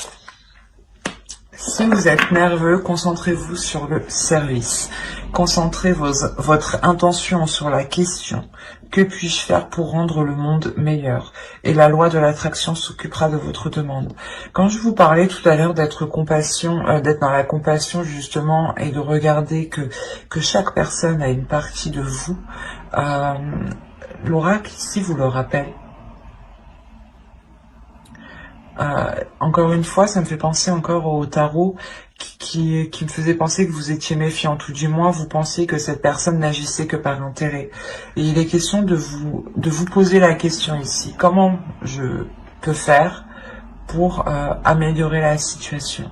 si vous êtes nerveux, concentrez-vous sur le service. Concentrez votre intention sur la question. Que puis-je faire pour rendre le monde meilleur? Et la loi de l'attraction s'occupera de votre demande. Quand je vous parlais tout à l'heure d'être dans la compassion justement, et de regarder que chaque personne a une partie de vous, l'oracle ici vous le rappelle. Encore une fois, ça me fait penser encore au tarot qui me faisait penser que vous étiez méfiant, ou du moins vous pensiez que cette personne n'agissait que par intérêt. Et il est question de vous poser la question ici. Comment je peux faire pour améliorer la situation?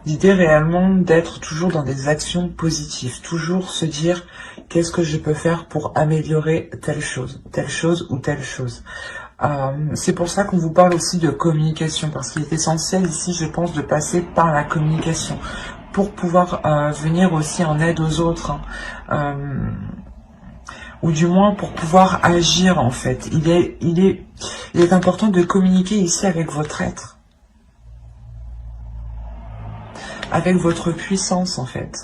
L'idée réellement d'être toujours dans des actions positives, toujours se dire qu'est-ce que je peux faire pour améliorer telle chose ou telle chose. C'est pour ça qu'on vous parle aussi de communication, parce qu'il est essentiel ici, je pense, de passer par la communication pour pouvoir venir aussi en aide aux autres, ou du moins pour pouvoir agir en fait. Il est important de communiquer ici avec votre être, avec votre puissance en fait.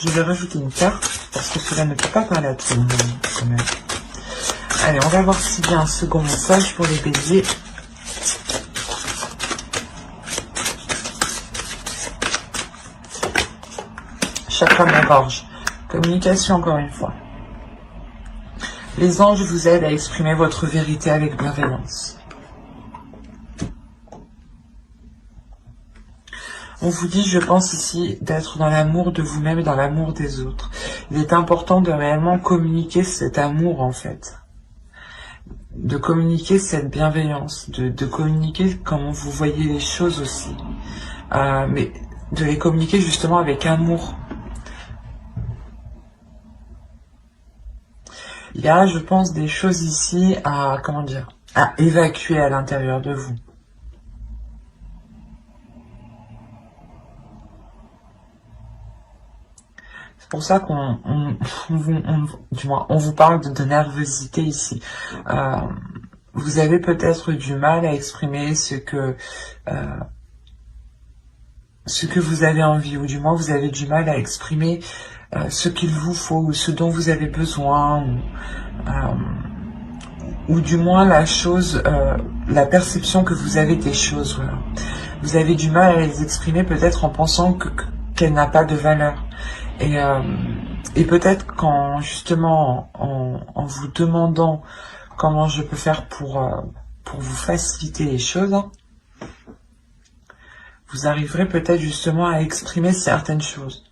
Je vais rajouter une carte, parce que cela ne peut pas parler à tout le monde, quand même. Allez, on va voir s'il y a un second message pour les béliers. Chakra de la gorge. Communication, encore une fois. Les anges vous aident à exprimer votre vérité avec bienveillance. On vous dit, je pense ici, d'être dans l'amour de vous-même et dans l'amour des autres. Il est important de réellement communiquer cet amour, en fait. De communiquer cette bienveillance, de communiquer comment vous voyez les choses aussi. Mais de les communiquer justement avec amour. Il y a, je pense, des choses ici à évacuer à l'intérieur de vous. C'est pour ça qu'on vous parle de nervosité ici. Vous avez peut-être du mal à exprimer ce que vous avez envie, ou du moins vous avez du mal à exprimer ce qu'il vous faut, ou ce dont vous avez besoin, ou du moins la perception que vous avez des choses. Voilà. Vous avez du mal à les exprimer peut-être en pensant qu'elle n'a pas de valeur. Et peut-être qu'en justement en vous demandant comment je peux faire pour vous faciliter les choses, vous arriverez peut-être justement à exprimer certaines choses.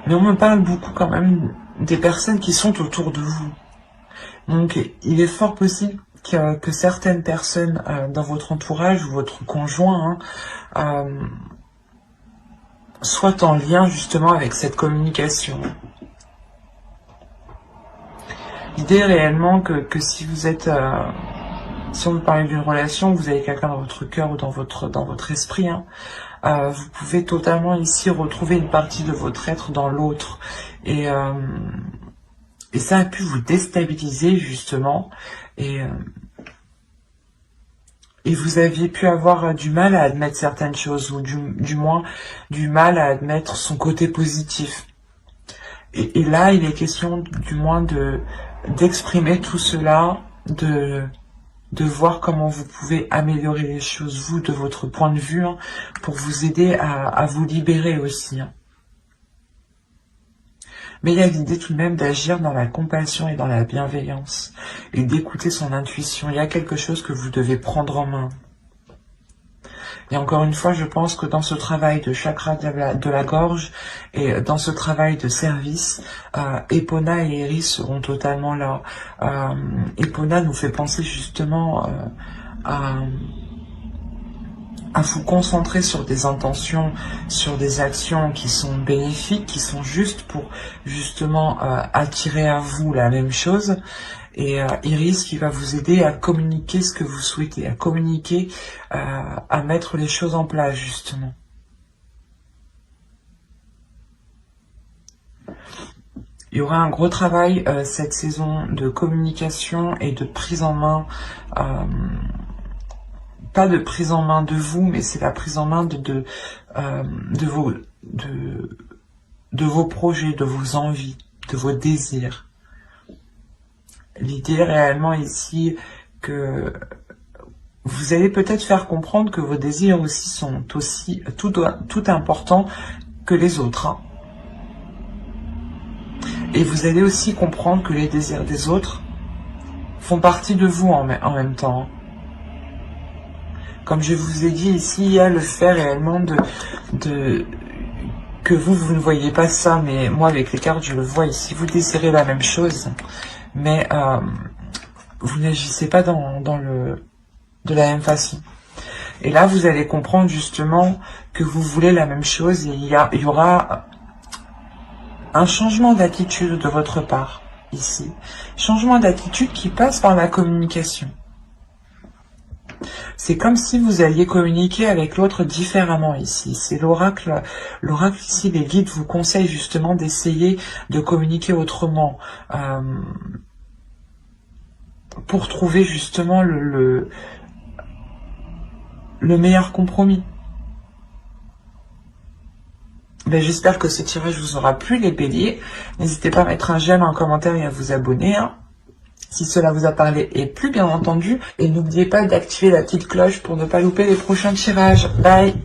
Mais on me parle beaucoup quand même des personnes qui sont autour de vous. Donc il est fort possible que certaines personnes dans votre entourage ou votre conjoint soient en lien justement avec cette communication. L'idée réellement que si vous êtes, si on veut parler d'une relation, vous avez quelqu'un dans votre cœur ou dans votre esprit, vous pouvez totalement ici retrouver une partie de votre être dans l'autre. Et ça a pu vous déstabiliser justement. Et vous aviez pu avoir du mal à admettre certaines choses, ou du moins du mal à admettre son côté positif. Et là, il est question du moins d'exprimer tout cela, de voir comment vous pouvez améliorer les choses, vous, de votre point de vue, pour vous aider à vous libérer aussi. Mais il y a l'idée tout de même d'agir dans la compassion et dans la bienveillance, et d'écouter son intuition. Il y a quelque chose que vous devez prendre en main. Et encore une fois, je pense que dans ce travail de chakra de la gorge et dans ce travail de service, Epona et Iris seront totalement là. Epona nous fait penser justement à vous concentrer sur des intentions, sur des actions qui sont bénéfiques, qui sont justes pour justement attirer à vous la même chose. Et Iris qui va vous aider à communiquer ce que vous souhaitez, à communiquer, à mettre les choses en place justement. Il y aura un gros travail cette saison de communication et de prise en main, pas de prise en main de vous, mais c'est la prise en main de vos projets, de vos envies, de vos désirs. L'idée réellement ici que vous allez peut-être faire comprendre que vos désirs aussi sont aussi tout importants que les autres. Et vous allez aussi comprendre que les désirs des autres font partie de vous en même temps. Comme je vous ai dit ici, il y a le fait réellement que vous ne voyez pas ça, mais moi avec les cartes je le vois ici. Vous désirez la même chose, mais vous n'agissez pas de la même façon. Et là, vous allez comprendre justement que vous voulez la même chose, et il y aura un changement d'attitude de votre part ici. Changement d'attitude qui passe par la communication. C'est comme si vous alliez communiquer avec l'autre différemment ici. C'est l'oracle. L'oracle ici, les guides vous conseillent justement d'essayer de communiquer autrement. Pour trouver justement le meilleur compromis. Ben, j'espère que ce tirage vous aura plu, les béliers. N'hésitez pas à mettre un j'aime, un commentaire et à vous abonner. Si cela vous a parlé et plu, bien entendu. Et n'oubliez pas d'activer la petite cloche pour ne pas louper les prochains tirages. Bye!